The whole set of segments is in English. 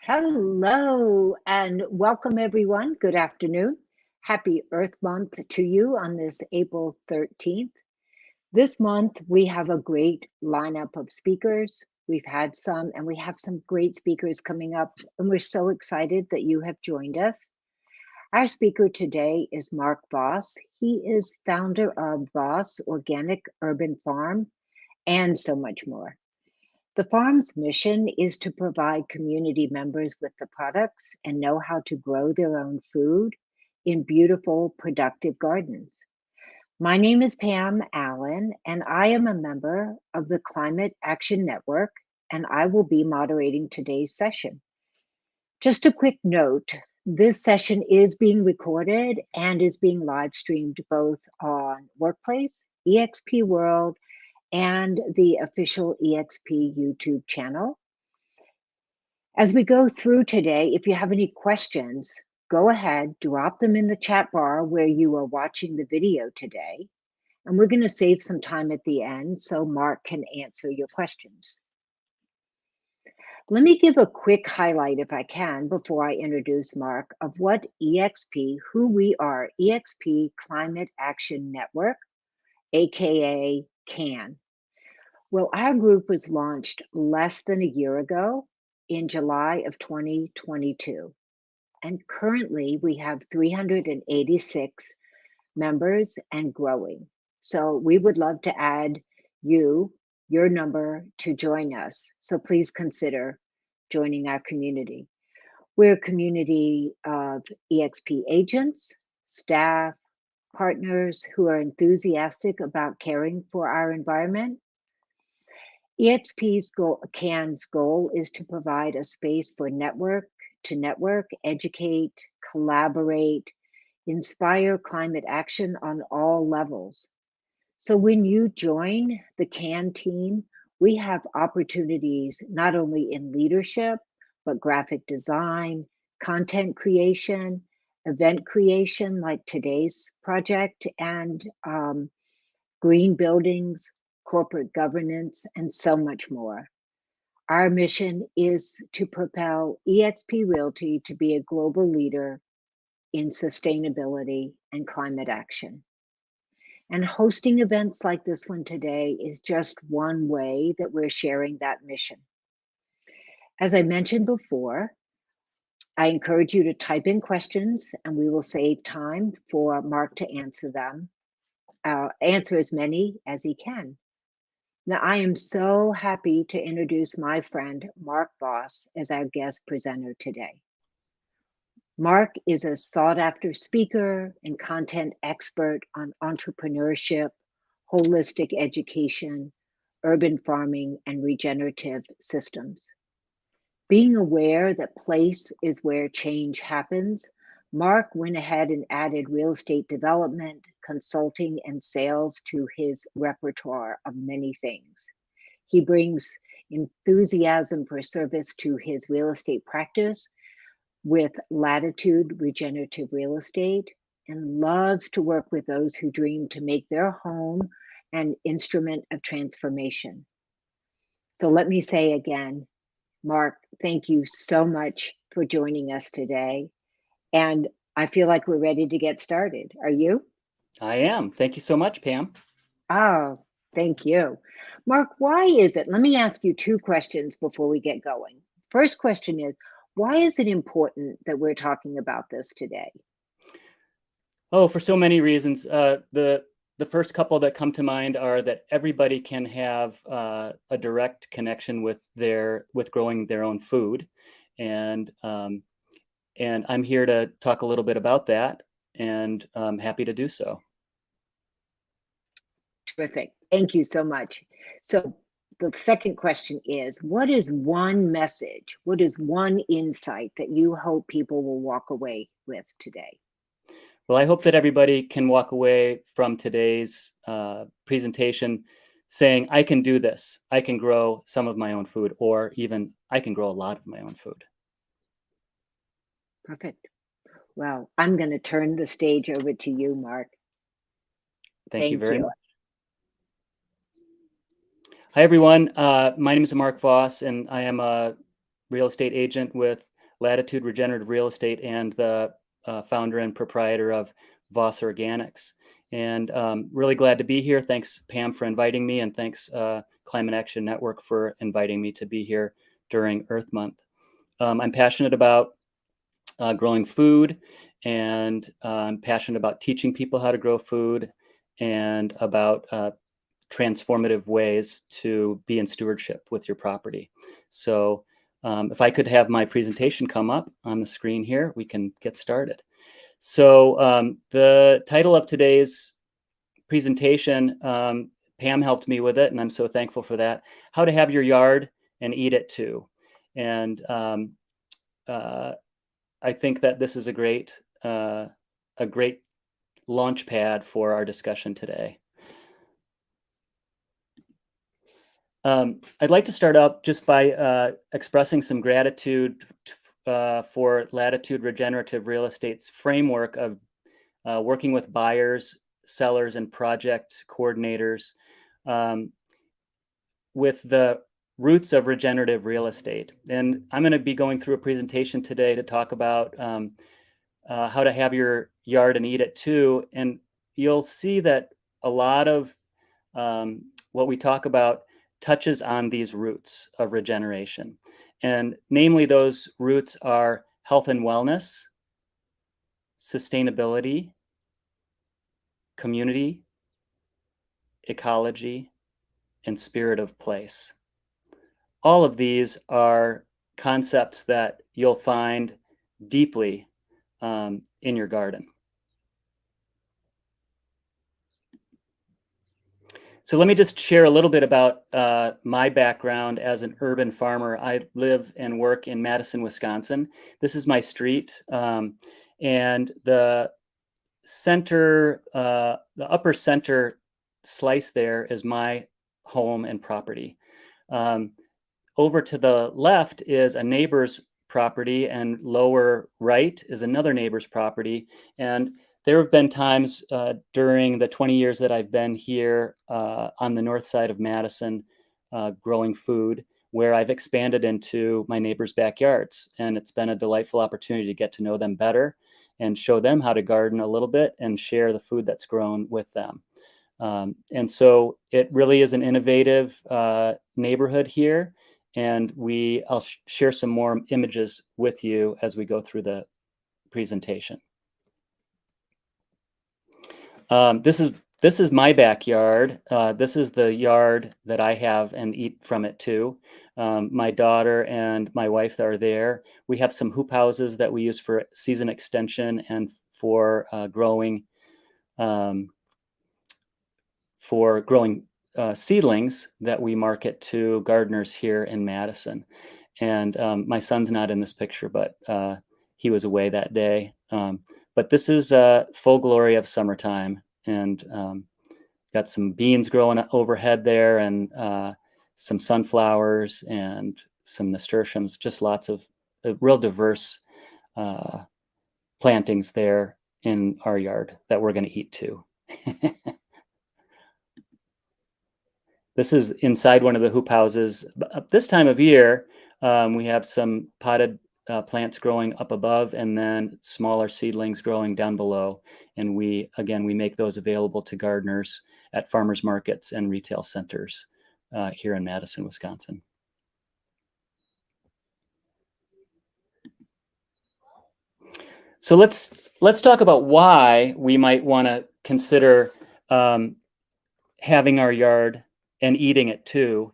Hello and welcome, everyone. Good afternoon. Happy Earth Month to you on this April 13th. This month, we have a great lineup of speakers. We've had some, and we have some great speakers coming up, and we're so excited that you have joined us. Our speaker today is Mark Voss. He is founder of Voss Organic Urban Farm and so much more. The farm's mission is to provide community members with the products and know how to grow their own food in beautiful, productive gardens. My name is Pam Allen, and I am a member of the Climate Action Network, and I will be moderating today's session. Just a quick note, this session is being recorded and is being live streamed both on Workplace, eXp World, and the official eXp YouTube channel. As we go through today, if you have any questions, go ahead, drop them in the chat bar where you are watching the video today. And we're going to save some time at the end so Mark can answer your questions. Let me give a quick highlight, if I can, before I introduce Mark, of what eXp, who we are, eXp Climate Action Network, aka CAN. Well, our group was launched less than a year ago in July of 2022. And currently we have 386 members and growing. So we would love to add your number to join us. So please consider joining our community. We're a community of eXp agents, staff, partners who are enthusiastic about caring for our environment. eXp's CAN's goal is to provide a space for network, educate, collaborate, inspire climate action on all levels. So when you join the CAN team, we have opportunities not only in leadership, but graphic design, content creation, event creation like today's project, and green buildings, corporate governance, and so much more. Our mission is to propel eXp Realty to be a global leader in sustainability and climate action. And hosting events like this one today is just one way that we're sharing that mission. As I mentioned before, I encourage you to type in questions and we will save time for Mark to answer them, answer as many as he can. Now, I am so happy to introduce my friend, Mark Voss, as our guest presenter today. Mark is a sought-after speaker and content expert on entrepreneurship, holistic education, urban farming, and regenerative systems. Being aware that place is where change happens, Mark went ahead and added real estate development, consulting, and sales to his repertoire of many things. He brings enthusiasm for service to his real estate practice with Latitude Regenerative Real Estate and loves to work with those who dream to make their home an instrument of transformation. So let me say again, Mark, thank you so much for joining us today. And I feel like we're ready to get started. Are you? I am. Thank you so much, Pam. Oh, thank you. Mark, why is it? Let me ask you two questions before we get going. First question is, why is it important that we're talking about this today? Oh, for so many reasons. The first couple that come to mind are that everybody can have a direct connection with growing their own food, and I'm here to talk a little bit about that, and I'm happy to do so. Terrific. Thank you so much. So the second question is, what is one message, what is one insight that you hope people will walk away with today? Well, I hope that everybody can walk away from today's presentation saying, I can do this. I can grow some of my own food, or even I can grow a lot of my own food. Perfect. Well, I'm going to turn the stage over to you, Mark. Thank you very much. Hi, everyone. My name is Mark Voss, and I am a real estate agent with Latitude Regenerative Real Estate and the founder and proprietor of Voss Organics. And really glad to be here. Thanks, Pam, for inviting me, and thanks, Climate Action Network, for inviting me to be here during Earth Month. I'm passionate about growing food, and I'm passionate about teaching people how to grow food, and about transformative ways to be in stewardship with your property. So if I could have my presentation come up on the screen here, we can get started. So the title of today's presentation, Pam helped me with it, and I'm so thankful for that: How to Have Your Yard and Eat It Too. And I think that this is a great launch pad for our discussion today. I'd like to start out just by expressing some gratitude for Latitude Regenerative Real Estate's framework of working with buyers, sellers, and project coordinators with the roots of regenerative real estate. And I'm going to be going through a presentation today to talk about how to have your yard and eat it too. And you'll see that a lot of what we talk about touches on these roots of regeneration. And namely, those roots are health and wellness, sustainability, community, ecology, and spirit of place. All of these are concepts that you'll find deeply in your garden. So let me just share a little bit about my background as an urban farmer. I live and work in Madison, Wisconsin. This is my street, and the center, the upper center slice there is my home and property. Over to the left is a neighbor's property, and lower right is another neighbor's property. And there have been times during the 20 years that I've been here on the north side of Madison growing food, where I've expanded into my neighbors' backyards. And it's been a delightful opportunity to get to know them better and show them how to garden a little bit and share the food that's grown with them. And so it really is an innovative neighborhood here. And I'll share some more images with you as we go through the presentation. This is my backyard. This is the yard that I have and eat from it too. My daughter and my wife are there. We have some hoop houses that we use for season extension and for growing seedlings that we market to gardeners here in Madison. And my son's not in this picture, but he was away that day. But this is full glory of summertime, and got some beans growing overhead there, and some sunflowers and some nasturtiums, just lots of real diverse plantings there in our yard that we're going to eat too. This is inside one of the hoop houses. This time of year, we have some potted plants growing up above, and then smaller seedlings growing down below. And we make those available to gardeners at farmers markets and retail centers here in Madison, Wisconsin. So let's talk about why we might want to consider having our yard and eating it too.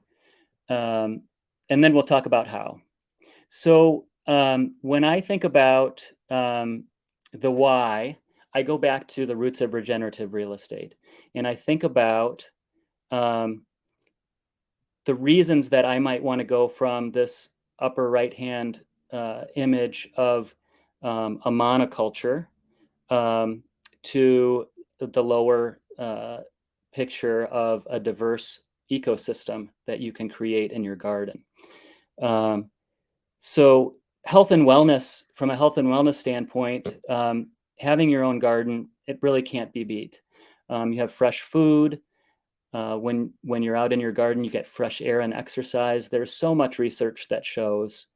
And then we'll talk about how. So when I think about the why, I go back to the roots of regenerative real estate. And I think about the reasons that I might want to go from this upper right-hand image of a monoculture to the lower picture of a diverse ecosystem that you can create in your garden. So health and wellness, from a health and wellness standpoint, having your own garden, it really can't be beat. You have fresh food. When you're out in your garden, you get fresh air and exercise. There's so much research that shows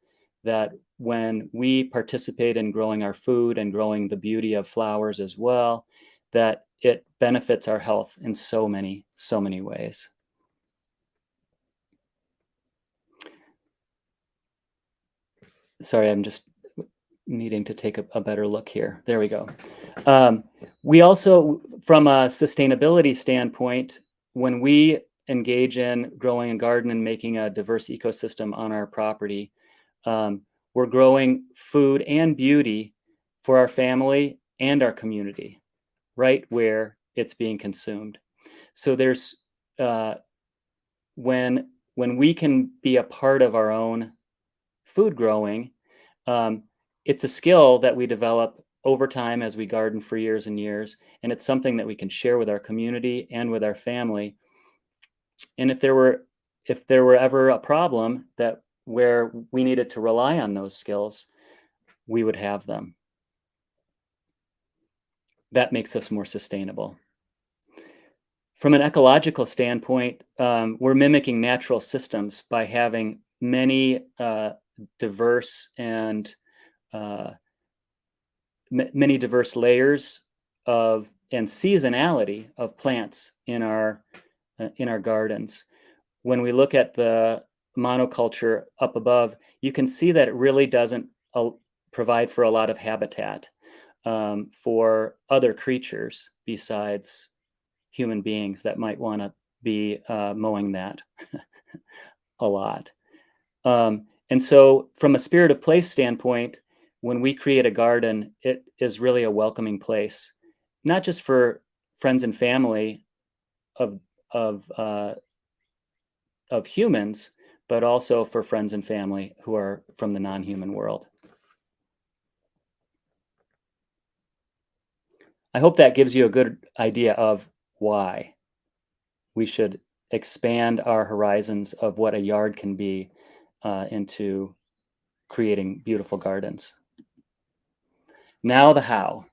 that when we participate in growing our food and growing the beauty of flowers as well, that it benefits our health in so many ways. Sorry, I'm just needing to take a better look here. There we go. We also, from a sustainability standpoint, when we engage in growing a garden and making a diverse ecosystem on our property, we're growing food and beauty for our family and our community, right where it's being consumed. So there's when we can be a part of our own food growing, it's a skill that we develop over time as we garden for years and years, and it's something that we can share with our community and with our family. And if there were ever a problem that where we needed to rely on those skills, we would have them. That makes us more sustainable. From an ecological standpoint, we're mimicking natural systems by having many diverse and many diverse layers of and seasonality of plants in our gardens. When we look at the monoculture up above, you can see that it really doesn't provide for a lot of habitat for other creatures besides human beings that might want to be mowing that a lot. And so from a spirit of place standpoint, when we create a garden, it is really a welcoming place, not just for friends and family of humans, but also for friends and family who are from the non-human world. I hope that gives you a good idea of why we should expand our horizons of what a yard can be into creating beautiful gardens. Now the how.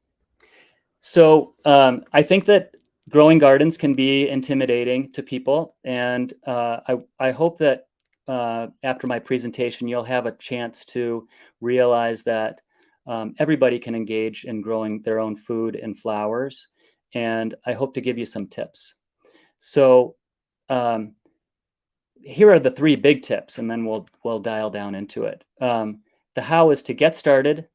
So I think that growing gardens can be intimidating to people, and I hope that after my presentation, you'll have a chance to realize that everybody can engage in growing their own food and flowers, and I hope to give you some tips. So here are the 3 big tips, and then we'll dial down into it. The how is to get started,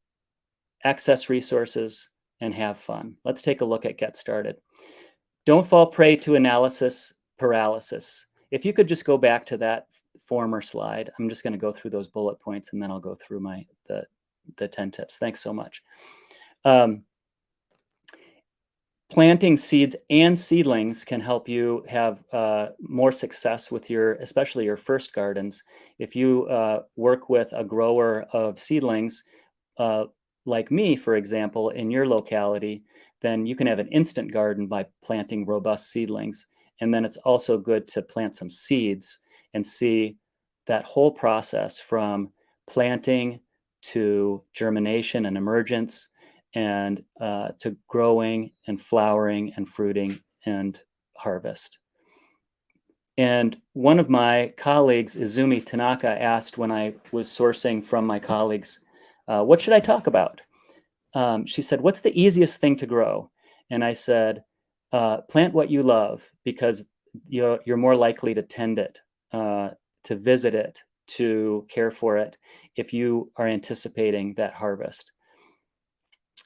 access resources, and have fun. Let's take a look at get started. Don't fall prey to analysis paralysis. If you could just go back to that former slide, I'm just going to go through those bullet points and then I'll go through the 10 tips. Thanks so much. Planting seeds and seedlings can help you have more success with especially your first gardens. If you work with a grower of seedlings, like me, for example, in your locality, then you can have an instant garden by planting robust seedlings. And then it's also good to plant some seeds and see that whole process from planting to germination and emergence and to growing and flowering and fruiting and harvest. And one of my colleagues, Izumi Tanaka, asked when I was sourcing from my colleagues, what should I talk about? She said, what's the easiest thing to grow? And I said, plant what you love, because you're more likely to tend it, to visit it, to care for it if you are anticipating that harvest.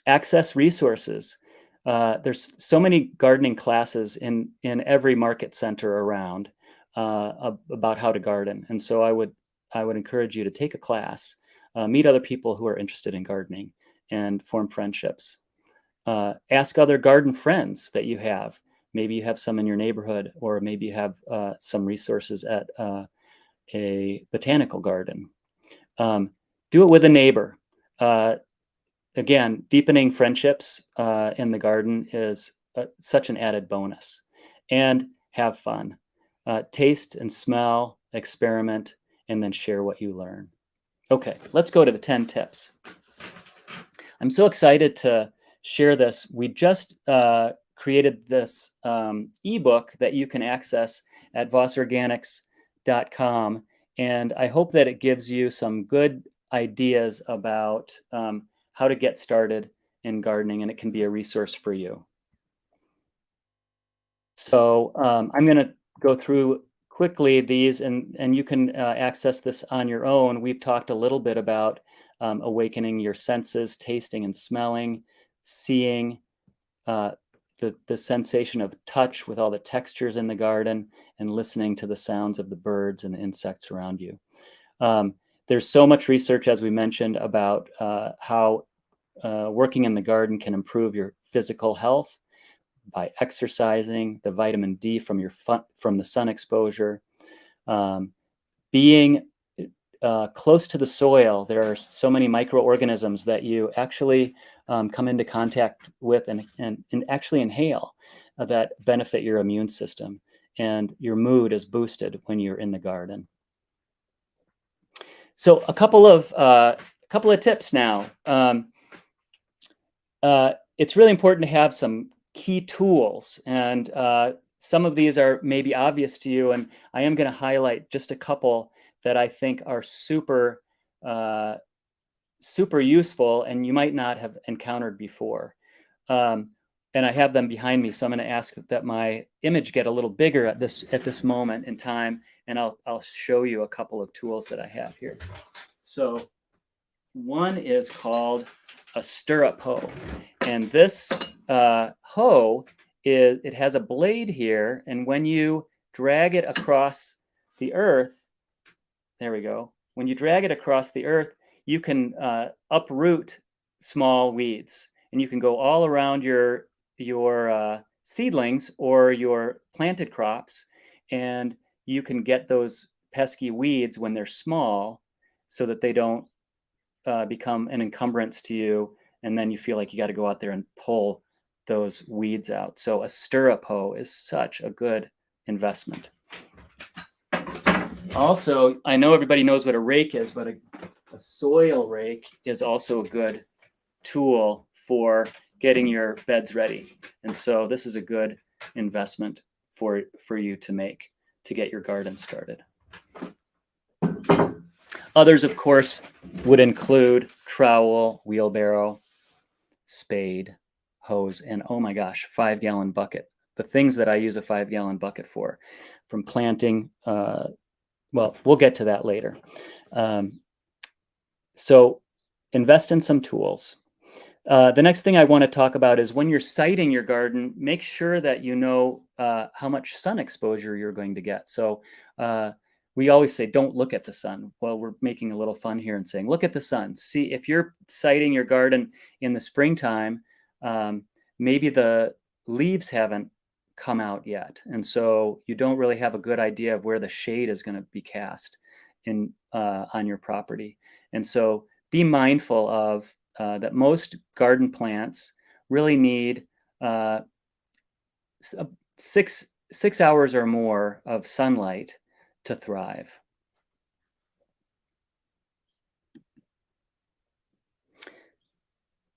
Access resources. There's so many gardening classes in every market center around about how to garden. And so I would encourage you to take a class, meet other people who are interested in gardening, and form friendships. Ask other garden friends that you have. Maybe you have some in your neighborhood, or maybe you have some resources at a botanical garden. Do it with a neighbor. Again, deepening friendships in the garden is such an added bonus. And have fun. Taste and smell, experiment, and then share what you learn. Okay, let's go to the 10 tips. I'm so excited to share this. We just created this ebook that you can access at vossorganics.com, and I hope that it gives you some good ideas about how to get started in gardening, and it can be a resource for you. So I'm going to go through quickly these, and you can access this on your own. We've talked a little bit about awakening your senses, tasting and smelling, seeing, the sensation of touch with all the textures in the garden, and listening to the sounds of the birds and the insects around you. There's so much research, as we mentioned, about how working in the garden can improve your physical health by exercising, the vitamin D from from the sun exposure, being close to the soil. There are so many microorganisms that you actually come into contact with and actually inhale that benefit your immune system, and your mood is boosted when you're in the garden. So a couple of tips now. It's really important to have some key tools, and some of these are maybe obvious to you, and I am going to highlight just a couple that I think are super useful and you might not have encountered before. And I have them behind me, so I'm going to ask that my image get a little bigger at this moment in time, and I'll show you a couple of tools that I have here. So one is called a stirrup hoe, and this hoe it has a blade here, and when you drag it across the earth, there we go. When you drag it across the earth, you can uproot small weeds, and you can go all around your seedlings or your planted crops, and you can get those pesky weeds when they're small, so that they don't become an encumbrance to you, and then you feel like you got to go out there and pull those weeds out. So a stirrup hoe is such a good investment. Also, I know everybody knows what a rake is, but a soil rake is also a good tool for getting your beds ready. And so this is a good investment for you to make to get your garden started. Others, of course, would include trowel, wheelbarrow, spade, hose, and oh my gosh, 5-gallon bucket. The things that I use a 5-gallon bucket for, from planting, well, we'll get to that later. So invest in some tools. The next thing I want to talk about is when you're siting your garden, make sure that you know how much sun exposure you're going to get. So we always say, don't look at the sun. Well, we're making a little fun here and saying, look at the sun. See, if you're siting your garden in the springtime, maybe the leaves haven't come out yet. And so you don't really have a good idea of where the shade is going to be cast on your property. And so be mindful of that most garden plants really need 6 hours or more of sunlight to thrive.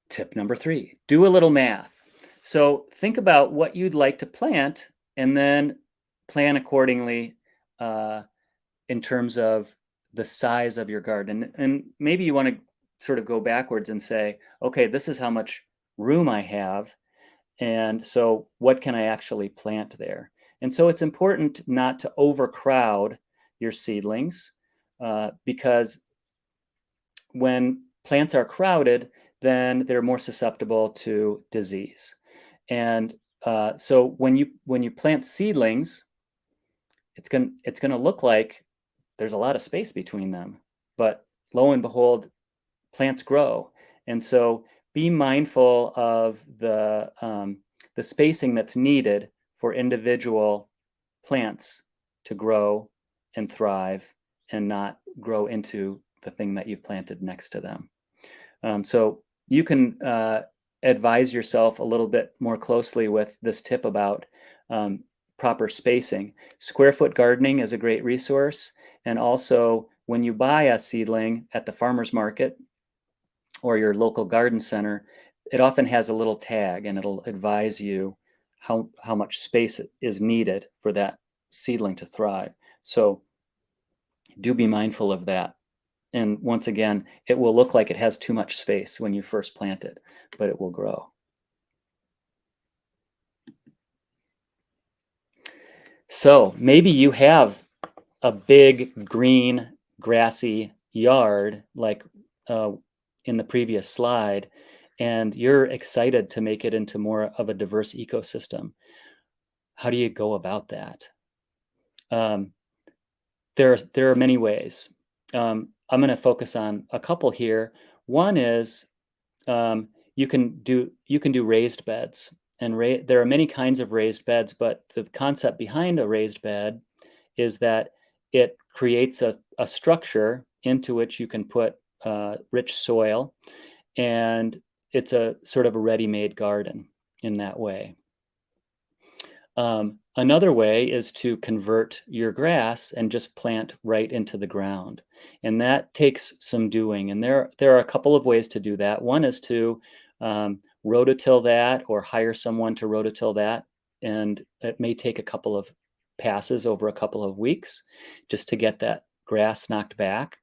Tip number 3, do a little math. So think about what you'd like to plant and then plan accordingly in terms of the size of your garden. And maybe you want to sort of go backwards and say, okay, this is how much room I have, and so what can I actually plant there? And so it's important not to overcrowd your seedlings, because when plants are crowded, then they're more susceptible to disease. And so when you plant seedlings, it's going to look like there's a lot of space between them, but lo and behold, plants grow. And so be mindful of the spacing that's needed for individual plants to grow and thrive and not grow into the thing that you've planted next to them. So you can advise yourself a little bit more closely with this tip about proper spacing. Square foot gardening is a great resource. And also, when you buy a seedling at the farmer's market or your local garden center, it often has a little tag, and it'll advise you how much space is needed for that seedling to thrive. So do be mindful of that. And once again, it will look like it has too much space when you first plant it, but it will grow. So maybe you have a big green grassy yard like in the previous slide, and you're excited to make it into more of a diverse ecosystem. How do you go about that? Um, there are many ways. I'm going to focus on a couple here. One is you can do raised beds, and there are many kinds of raised beds, but the concept behind a raised bed is that it creates a structure into which you can put rich soil, and it's a sort of a ready-made garden in that way. Another way is to convert your grass and just plant right into the ground. And that takes some doing. And there are a couple of ways to do that. One is to rototill that or hire someone to rototill that. And it may take a couple of passes over a couple of weeks just to get that grass knocked back.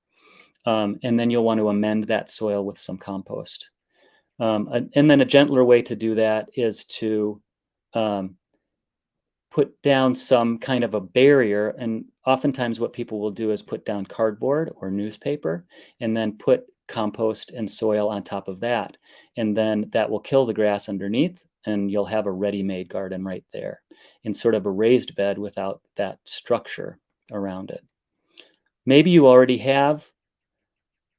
And then you'll want to amend that soil with some compost. And then a gentler way to do that is to put down some kind of a barrier. And oftentimes what people will do is put down cardboard or newspaper and then put compost and soil on top of that. And then that will kill the grass underneath, and you'll have a ready-made garden right there in sort of a raised bed without that structure around it. Maybe you already have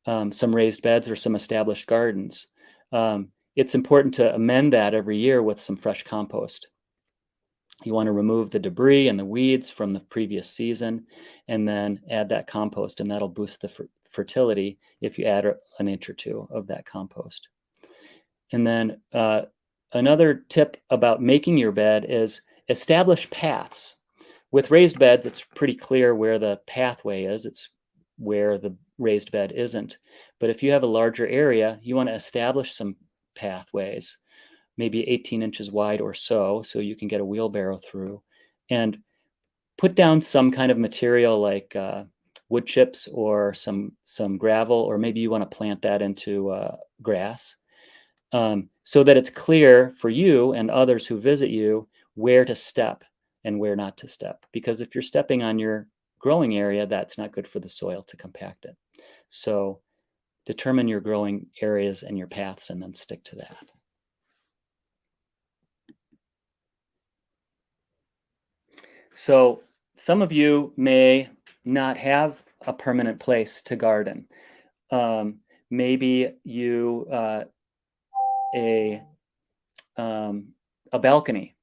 some raised beds or some established gardens. It's important to amend that every year with some fresh compost. You want to remove the debris and the weeds from the previous season, and then add that compost, and that'll boost the fertility if you add an inch or two of that compost. And then another tip about making your bed is establish paths. With raised beds, it's pretty clear where the pathway is. It's where the raised bed isn't. But if you have a larger area, you want to establish some pathways, maybe 18 inches wide or so you can get a wheelbarrow through, and put down some kind of material like wood chips or some gravel, or maybe you want to plant that into grass, so that it's clear for you and others who visit you where to step and where not to step. Because if you're stepping on your growing area, that's not good for the soil to compact it. So determine your growing areas and your paths and then stick to that. So some of you may not have a permanent place to garden. Maybe you a balcony.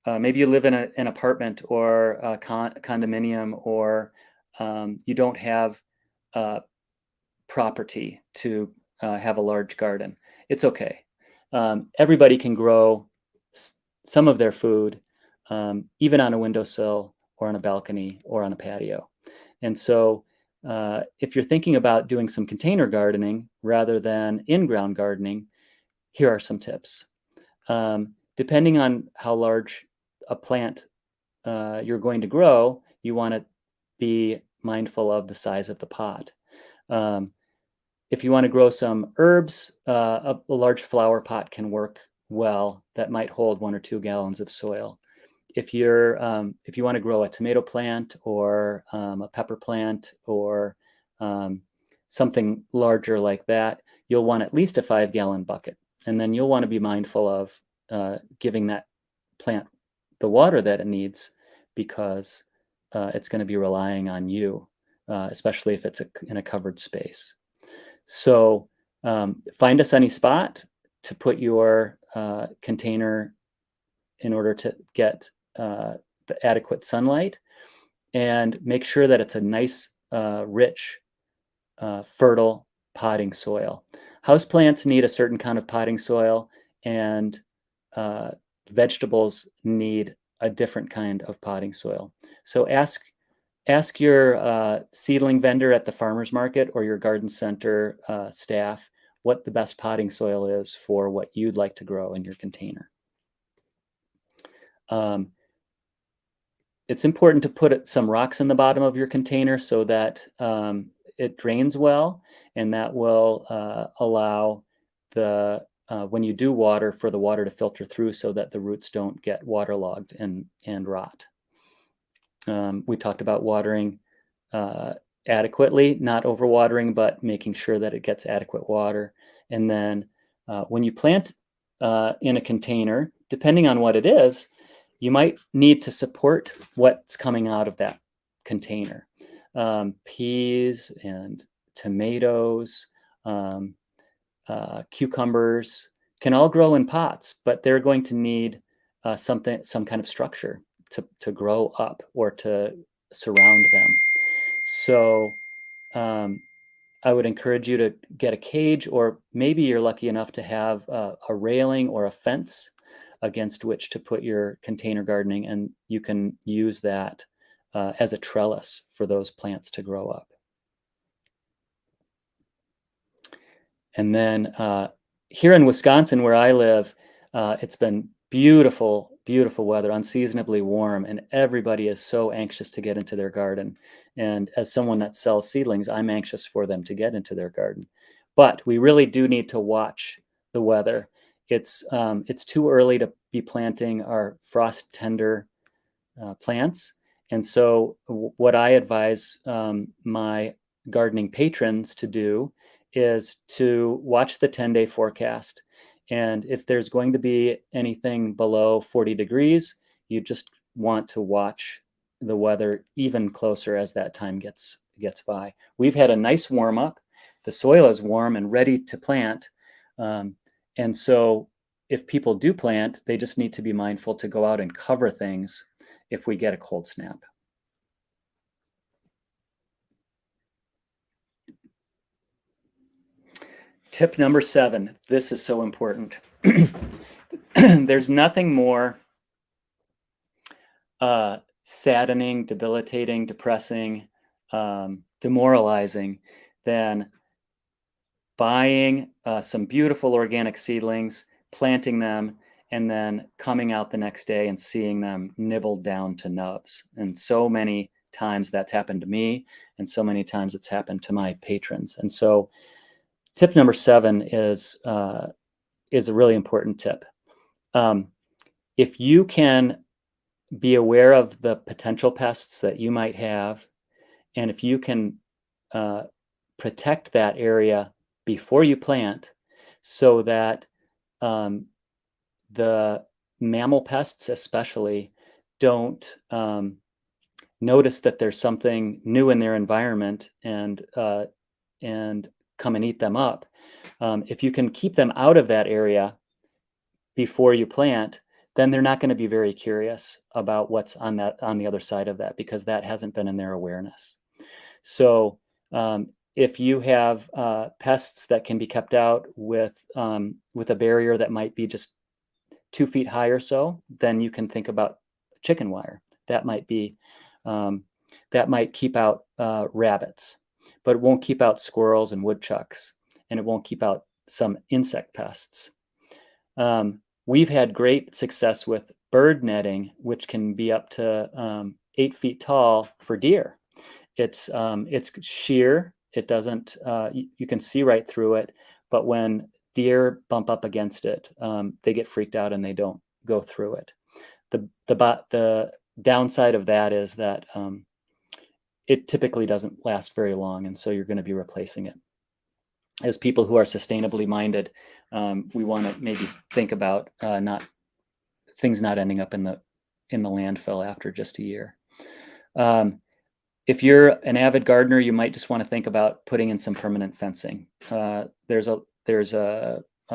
Maybe you live in an apartment or a condominium, or you don't have property to have a large garden. It's okay. Everybody can grow some of their food, even on a windowsill or on a balcony or on a patio. And so if you're thinking about doing some container gardening rather than in-ground gardening, here are some tips. Depending on how large a plant you're going to grow, you want to be mindful of the size of the pot. If you want to grow some herbs, a large flower pot can work well. That might hold 1 or 2 gallons of soil. If you want to grow a tomato plant or a pepper plant or something larger like that, you'll want at least a 5-gallon bucket. And then you'll want to be mindful of giving that plant the water that it needs, because it's going to be relying on you, especially if it's in a covered space. So find a sunny spot to put your container in order to get the adequate sunlight, and make sure that it's a nice, rich, fertile potting soil. Houseplants need a certain kind of potting soil, and vegetables need a different kind of potting soil. So ask your seedling vendor at the farmer's market or your garden center staff what the best potting soil is for what you'd like to grow in your container. It's important to put some rocks in the bottom of your container so that it drains well, and that will allow the when you do water, for the water to filter through so that the roots don't get waterlogged and rot. We talked about watering adequately, not overwatering, but making sure that it gets adequate water. And then when you plant in a container, depending on what it is, you might need to support what's coming out of that container. Peas and tomatoes, cucumbers can all grow in pots, but they're going to need some kind of structure to grow up or to surround them. So I would encourage you to get a cage, or maybe you're lucky enough to have a railing or a fence against which to put your container gardening, and you can use that as a trellis for those plants to grow up. And then here in Wisconsin, where I live, it's been beautiful, beautiful weather, unseasonably warm, and everybody is so anxious to get into their garden. And as someone that sells seedlings, I'm anxious for them to get into their garden. But we really do need to watch the weather. It's too early to be planting our frost tender plants. And so what I advise my gardening patrons to do is to watch the 10-day forecast. And if there's going to be anything below 40 degrees, you just want to watch the weather even closer as that time gets by. We've had a nice warm up. The soil is warm and ready to plant. And so if people do plant, they just need to be mindful to go out and cover things if we get a cold snap. Tip number 7. This is so important. There's nothing more saddening, debilitating, depressing, demoralizing than buying some beautiful organic seedlings, planting them, and then coming out the next day and seeing them nibbled down to nubs. And so many times that's happened to me, and so many times it's happened to my patrons. And so tip number 7 is a really important tip. If you can be aware of the potential pests that you might have, and if you can protect that area before you plant, so that the mammal pests especially don't notice that there's something new in their environment and come and eat them up. If you can keep them out of that area before you plant, then they're not going to be very curious about what's on the other side of that, because that hasn't been in their awareness. So if you have pests that can be kept out with a barrier that might be just 2 feet high or so, then you can think about chicken wire. That might keep out rabbits, but it won't keep out squirrels and woodchucks, and it won't keep out some insect pests. We've had great success with bird netting, which can be up to 8 feet tall for deer. It's sheer. It doesn't. You can see right through it, but when deer bump up against it, they get freaked out and they don't go through it. The downside of that is that it typically doesn't last very long, and so you're going to be replacing it. As people who are sustainably minded, we want to maybe think about things not ending up in the landfill after just a year. If you're an avid gardener, you might just want to think about putting in some permanent fencing. There's a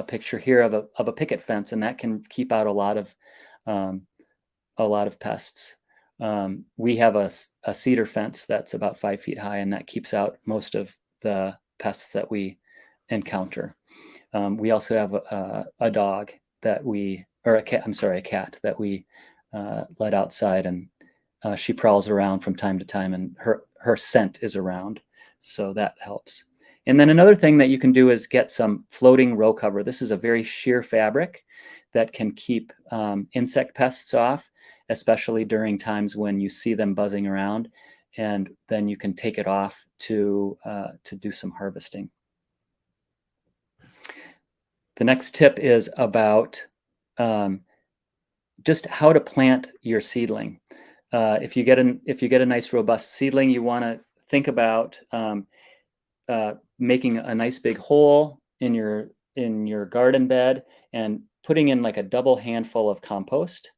picture here of a picket fence, and that can keep out a lot of pests. We have a cedar fence that's about 5 feet high, and that keeps out most of the pests that we encounter. We also have a dog a cat that we let outside, and she prowls around from time to time, and her scent is around, so that helps. And then another thing that you can do is get some floating row cover. This is a very sheer fabric that can keep insect pests off, especially during times when you see them buzzing around. and then you can take it off to do some harvesting. The next tip is about just how to plant your seedling. If you get a nice robust seedling, you want to think about making a nice big hole in your garden bed and putting in like a double handful of compost,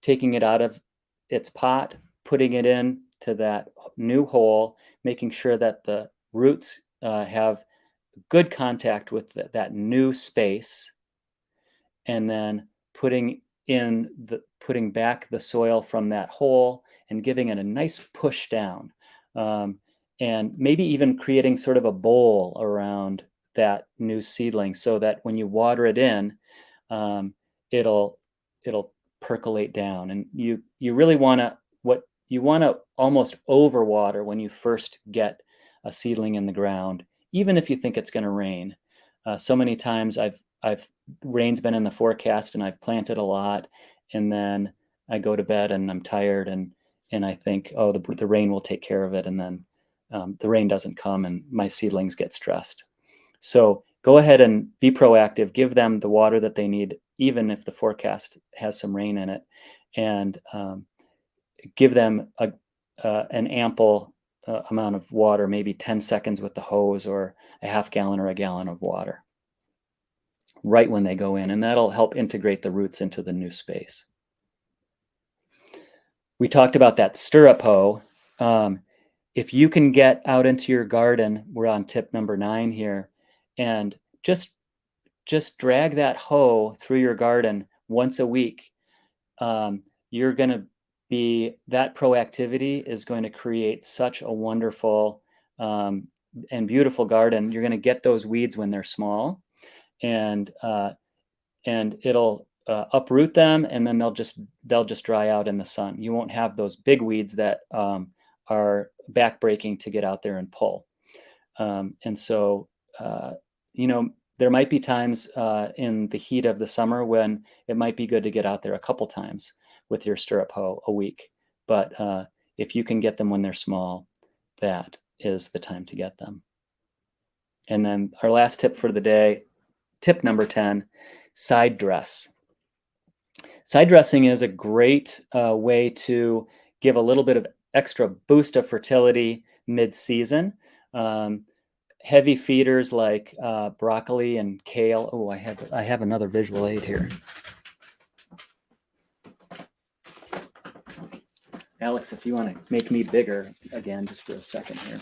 taking it out of its pot, putting it in to that new hole, making sure that the roots have good contact with that new space, and then putting back the soil from that hole and giving it a nice push down, and maybe even creating sort of a bowl around that new seedling so that when you water it in, it'll percolate down. And you really want to almost overwater when you first get a seedling in the ground, even if you think it's going to rain. So many times rain's been in the forecast and I've planted a lot, and then I go to bed and I'm tired and I think, oh, the rain will take care of it, and then the rain doesn't come and my seedlings get stressed. So go ahead and be proactive, give them the water that they need, even if the forecast has some rain in it, and give them an ample amount of water, maybe 10 seconds with the hose, or a half gallon or a gallon of water right when they go in, and that'll help integrate the roots into the new space. We talked about that stirrup hoe. If you can get out into your garden, we're on tip number 9 here, and just drag that hoe through your garden once a week. You're going to that proactivity is going to create such a wonderful and beautiful garden. You're going to get those weeds when they're small, and it'll uproot them, and then they'll just dry out in the sun. You won't have those big weeds that are backbreaking to get out there and pull. And so, there might be times in the heat of the summer when it might be good to get out there a couple times with your stirrup hoe a week. But if you can get them when they're small, that is the time to get them. And then our last tip for the day, tip number 10, side dress. Side dressing is a great way to give a little bit of extra boost of fertility mid-season. Heavy feeders like broccoli and kale. Oh, I have another visual aid here. Alex, if you want to make me bigger again, just for a second here.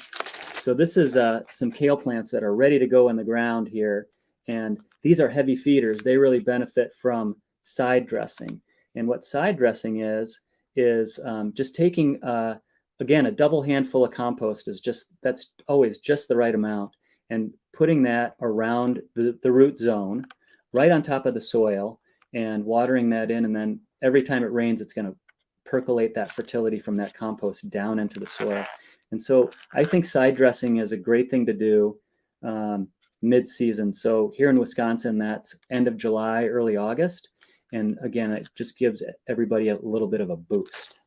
So this is some kale plants that are ready to go in the ground here. And these are heavy feeders. They really benefit from side dressing. And what side dressing is just taking, again, a double handful of compost that's always just the right amount, and putting that around the root zone, right on top of the soil, and watering that in. And then every time it rains, it's going to percolate that fertility from that compost down into the soil. And so I think side dressing is a great thing to do mid-season. So here in Wisconsin, that's end of July, early August. And again, it just gives everybody a little bit of a boost.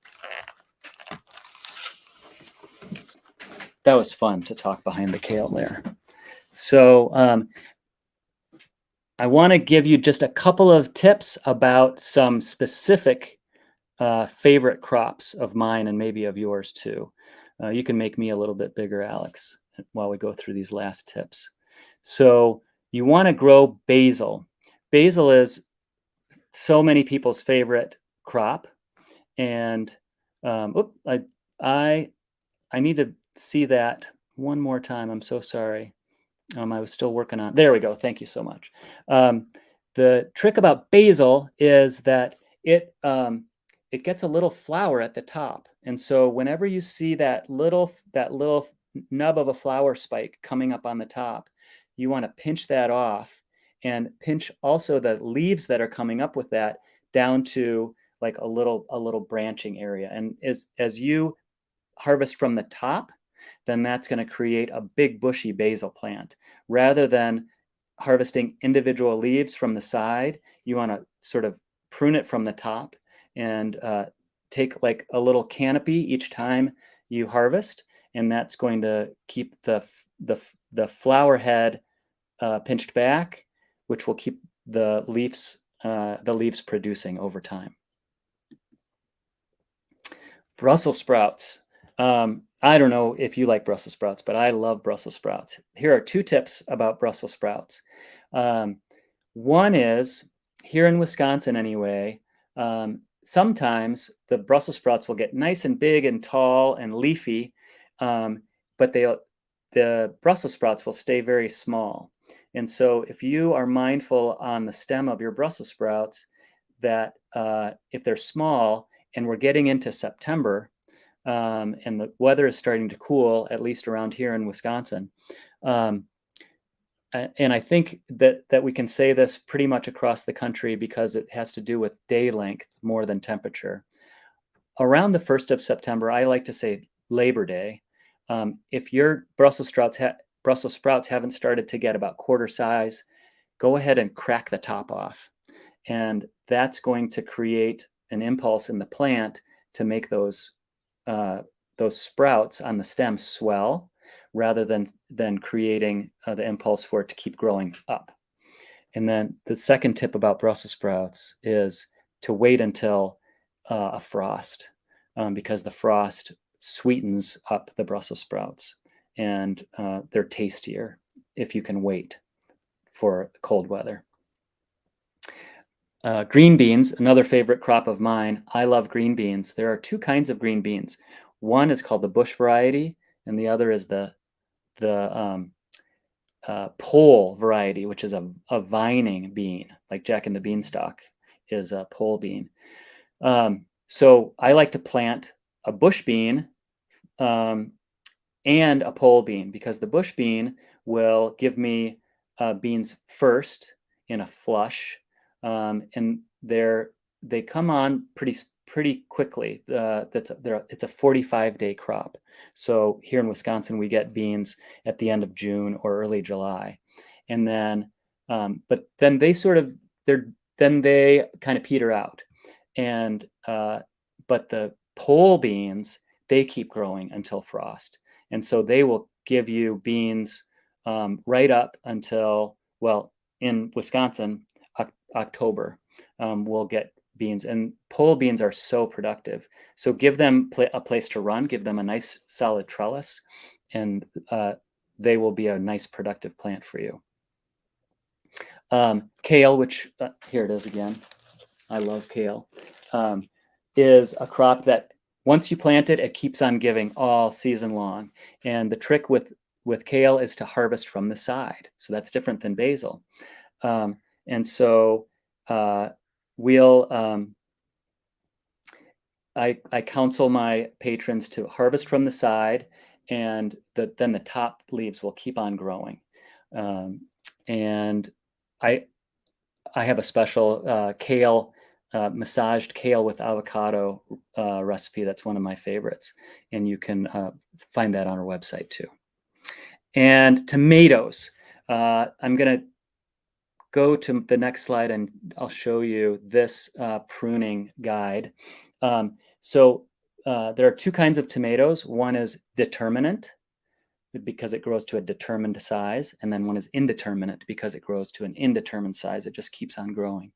That was fun to talk behind the kale there. So I want to give you just a couple of tips about some specific favorite crops of mine, and maybe of yours too. You can make me a little bit bigger, Alex, while we go through these last tips. So you want to grow basil. Basil is so many people's favorite crop, and I need to see that one more time. I'm so sorry. I was still working on. There we go. Thank you so much. The trick about basil is that it gets a little flower at the top, and so whenever you see that little nub of a flower spike coming up on the top, you want to pinch that off, and pinch also the leaves that are coming up with that down to like a little branching area. And as you harvest from the top, then that's going to create a big bushy basil plant. Rather than harvesting individual leaves from the side, you want to sort of prune it from the top and take like a little canopy each time you harvest, and that's going to keep the flower head pinched back, which will keep the leaves producing over time. Brussels sprouts. I don't know if you like Brussels sprouts, but I love Brussels sprouts. Here are 2 tips about Brussels sprouts. One is, here in Wisconsin anyway, sometimes the Brussels sprouts will get nice and big and tall and leafy, but the Brussels sprouts will stay very small. And so if you are mindful on the stem of your Brussels sprouts that if they're small and we're getting into September, and the weather is starting to cool, at least around here in Wisconsin. And I think that we can say this pretty much across the country because it has to do with day length more than temperature. Around the 1st of September, I like to say Labor Day. If your Brussels sprouts haven't started to get about quarter size, go ahead and crack the top off. And that's going to create an impulse in the plant to make those sprouts on the stem swell, rather than creating the impulse for it to keep growing up. And then the second tip about Brussels sprouts is to wait until a frost, because the frost sweetens up the Brussels sprouts, and they're tastier if you can wait for cold weather. Green beans, another favorite crop of mine. I love green beans. There are 2 kinds of green beans. One is called the bush variety, and the other is the pole variety, which is a vining bean, like Jack and the Beanstalk is a pole bean. So I like to plant a bush bean and a pole bean, because the bush bean will give me beans first in a flush, and they come on pretty quickly. It's a 45-day crop. So here in Wisconsin, we get beans at the end of June or early July, and then but then they kind of peter out, and but the pole beans, they keep growing until frost, and so they will give you beans right up until, well, in Wisconsin, October, we'll get beans, and pole beans are so productive. So give them a place to run, give them a nice solid trellis, and they will be a nice productive plant for you. Kale, which here it is again. I love kale. Is a crop that once you plant it, it keeps on giving all season long. And the trick with kale is to harvest from the side. So that's different than basil. And so I counsel my patrons to harvest from the side, and then the top leaves will keep on growing. And I have a special kale, massaged kale with avocado recipe that's one of my favorites, and you can find that on our website too. And tomatoes. I'm going to go to the next slide and I'll show you this pruning guide. So there are 2 kinds of tomatoes. One is determinate, because it grows to a determined size, and then one is indeterminate, because it grows to an indeterminate size. It just keeps on growing.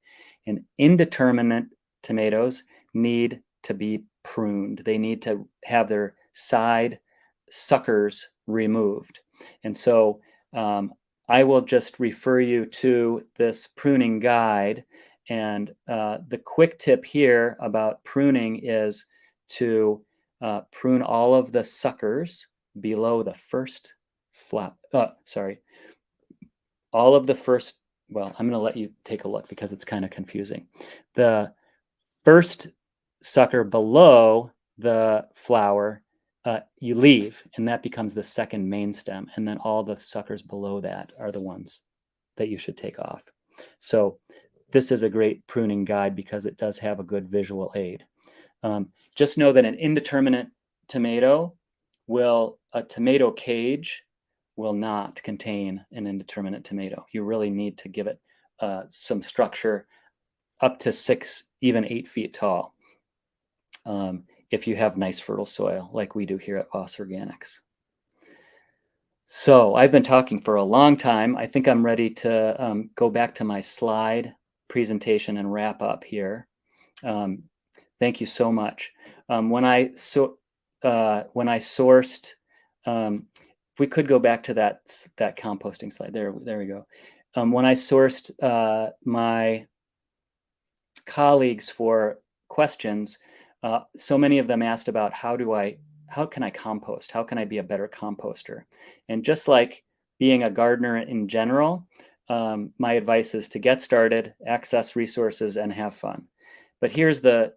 And indeterminate tomatoes need to be pruned. They need to have their side suckers removed. And so I will just refer you to this pruning guide. And the quick tip here about pruning is to prune all of the suckers below the first flap. All of the first, well, I'm going to let you take a look because it's kind of confusing. The first sucker below the flower, you leave, and that becomes the second main stem. And then all the suckers below that are the ones that you should take off. So this is a great pruning guide because it does have a good visual aid. Just know that an indeterminate tomato a tomato cage will not contain an indeterminate tomato. You really need to give it some structure up to 6, even 8 feet tall. if you have nice fertile soil like we do here at Voss Organics. So I've been talking for a long time. I think I'm ready to go back to my slide presentation and wrap up here. Thank you so much. When I sourced, if we could go back to that composting slide, there we go. When I sourced my colleagues for questions, so many of them asked about how can I compost? How can I be a better composter? And just like being a gardener in general, my advice is to get started, access resources, and have fun. But here's the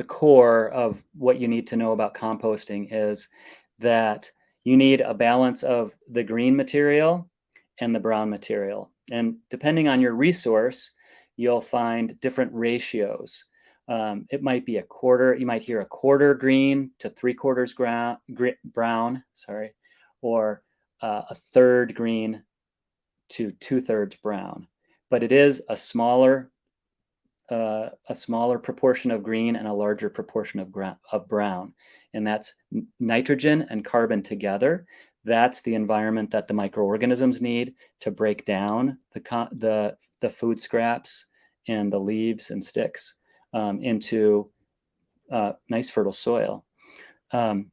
core of what you need to know about composting is that you need a balance of the green material and the brown material. And depending on your resource, you'll find different ratios. It might be a quarter, you might hear a quarter green to 3/4 brown, sorry, or a third green to 2/3 brown. But it is a smaller proportion of green and a larger proportion of brown. And that's nitrogen and carbon together. That's the environment that the microorganisms need to break down the food scraps and the leaves and sticks into nice fertile soil. I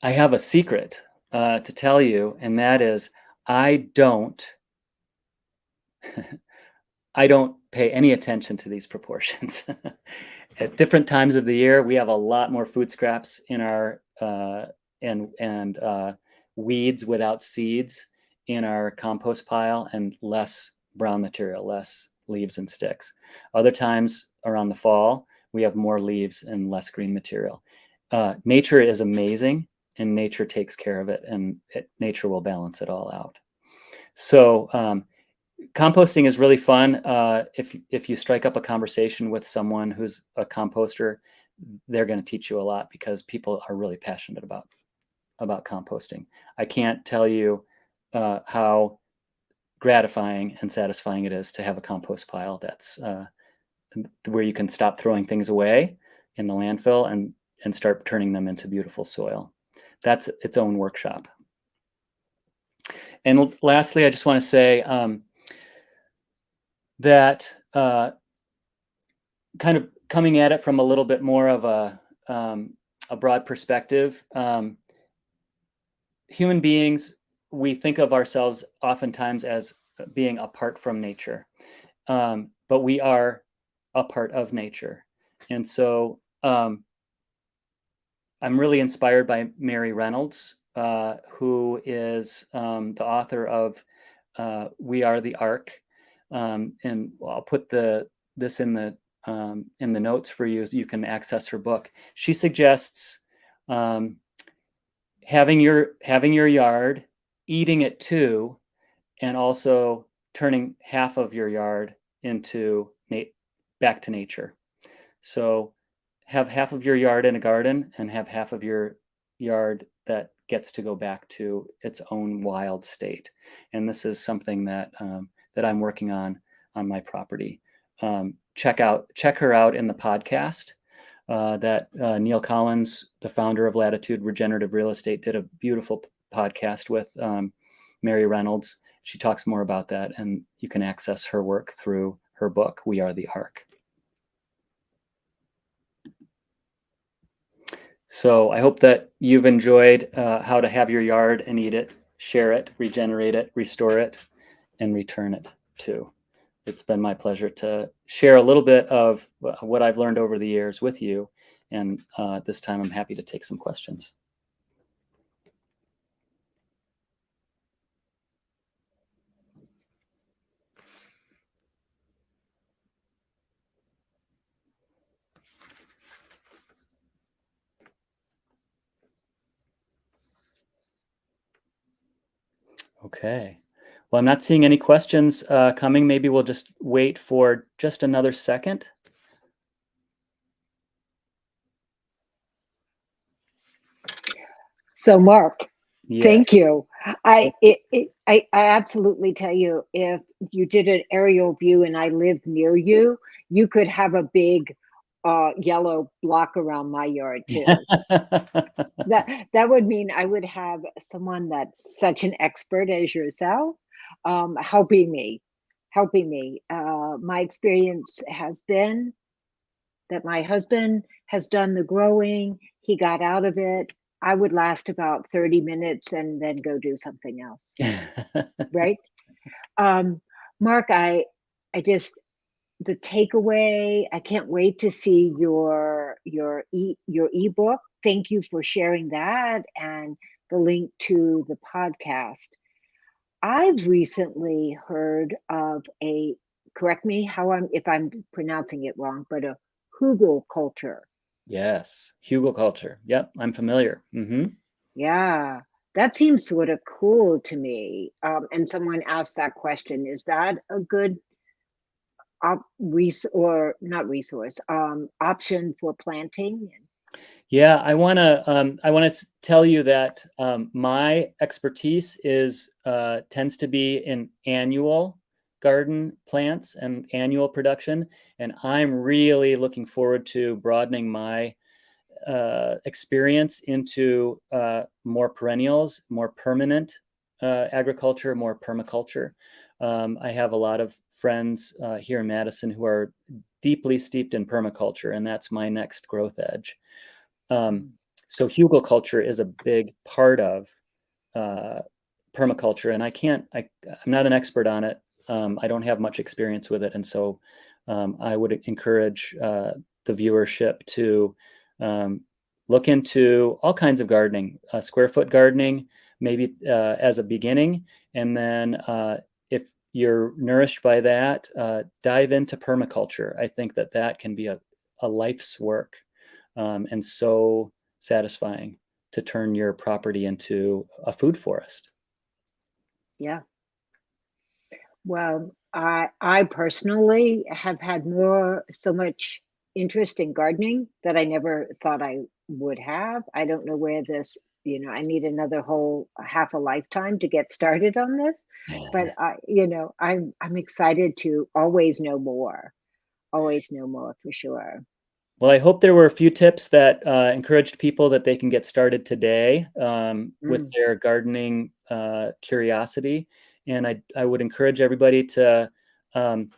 have a secret to tell you, and that is I don't pay any attention to these proportions. At different times of the year, we have a lot more food scraps in our and weeds without seeds in our compost pile, and less brown material, less leaves and sticks. Other times around the fall, we have more leaves and less green material. Nature is amazing, and nature takes care of it, and nature will balance it all out. So composting is really fun. If you strike up a conversation with someone who's a composter, they're going to teach you a lot, because people are really passionate about composting. I can't tell you how gratifying and satisfying it is to have a compost pile that's where you can stop throwing things away in the landfill and start turning them into beautiful soil. That's its own workshop. And lastly, I just want to say that kind of coming at it from a little bit more of a broad perspective, human beings, we think of ourselves oftentimes as being apart from nature, but we are a part of nature. And so I'm really inspired by Mary Reynolds, who is the author of We Are the Ark. And I'll put this in the notes for you, so you can access her book. She suggests having your yard, eating it too, and also turning half of your yard into back to nature. So have half of your yard in a garden, and have half of your yard that gets to go back to its own wild state. And this is something that that I'm working on my property. Check her out in the podcast that Neil Collins, the founder of Latitude Regenerative Real Estate, did a beautiful podcast with Mary Reynolds. She talks more about that, and you can access her work through her book, We Are the Ark. So I hope that you've enjoyed how to have your yard and eat it, share it, regenerate it, restore it, and return it too. It's been my pleasure to share a little bit of what I've learned over the years with you. And this time I'm happy to take some questions. Okay. Well, I'm not seeing any questions coming. Maybe we'll just wait for just another second. So Mark, thank you. I absolutely tell you, if you did an aerial view and I lived near you, you could have a big yellow block around my yard too. That that would mean I would have someone that's such an expert as yourself, helping me, helping me. My experience has been that my husband has done the growing. He got out of it. I would last about 30 minutes and then go do something else, right? Um, Mark, I just the takeaway, I can't wait to see your ebook. Thank you for sharing that and the link to the podcast. I've recently heard of a, correct me how I'm if I'm pronouncing it wrong, but a Hugel culture. Yes, Hugel culture. Yep, I'm familiar. Yeah, that seems sort of cool to me. And someone asked that question, is that a good or not resource, option for planting? Yeah, I want to tell you that my expertise is tends to be in annual garden plants and annual production, and I'm really looking forward to broadening my experience into more perennials, more permanent agriculture, more permaculture. I have a lot of friends here in Madison who are deeply steeped in permaculture, and that's my next growth edge. Um, Mm. so hugelkultur is a big part of uh, permaculture, and I'm not an expert on it. I don't have much experience with it, and so I would encourage the viewership to um, look into all kinds of gardening, square foot gardening, maybe as a beginning, and then if you're nourished by that, dive into permaculture. I think that that can be a life's work, and so satisfying to turn your property into a food forest. Yeah. Well, I personally have had so much interest in gardening that I never thought I would have. I don't know where I need another whole half a lifetime to get started on this, but I'm excited to always know more for sure. Well, I hope there were a few tips that encouraged people that they can get started today with Mm, their gardening curiosity. And I would encourage everybody to um,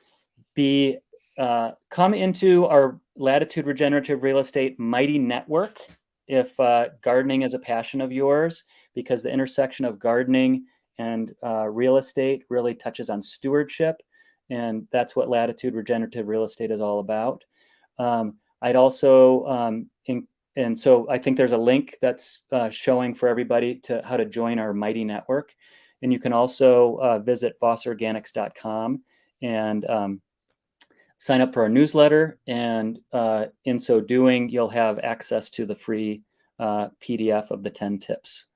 be come into our Latitude Regenerative Real Estate Mighty Network if gardening is a passion of yours, because the intersection of gardening and real estate really touches on stewardship, and that's what Latitude Regenerative Real Estate is all about. I'd also and so I think there's a link that's showing for everybody to how to join our Mighty Network, and you can also visit vossorganics.com and sign up for our newsletter, and in so doing, you'll have access to the free PDF of the 10 tips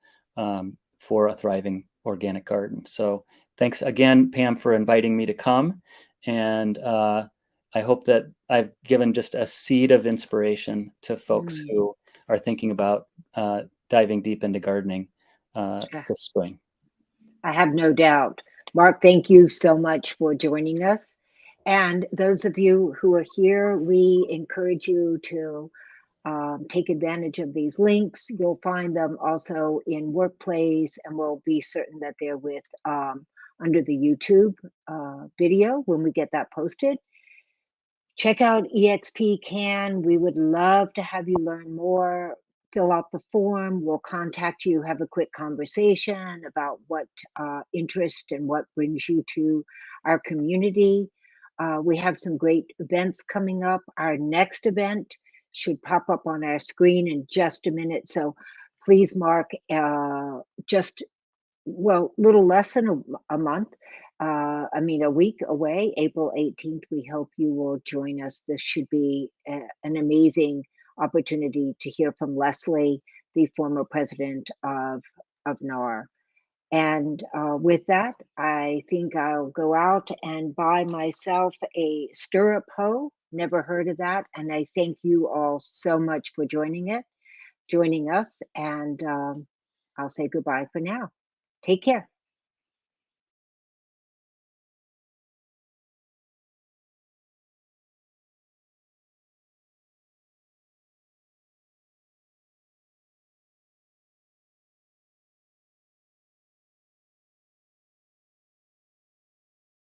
for a thriving organic garden. So thanks again, Pam, for inviting me to come. And I hope that I've given just a seed of inspiration to folks mm. who are thinking about diving deep into gardening Yeah, this spring. I have no doubt. Mark, thank you so much for joining us. And those of you who are here, we encourage you to take advantage of these links. You'll find them also in Workplace, and we'll be certain that they're with under the YouTube video when we get that posted. Check out eXp Can. We would love to have you learn more. Fill out the form. We'll contact you, have a quick conversation about what interest and what brings you to our community. We have some great events coming up. Our next event should pop up on our screen in just a minute. So please mark just little less than a month. A week away, April 18th. We hope you will join us. This should be an amazing opportunity to hear from Leslie, the former president of NAR. And with that, I think I'll go out and buy myself a stirrup hoe. Never heard of that. And I thank you all so much for joining us. And I'll say goodbye for now. Take care.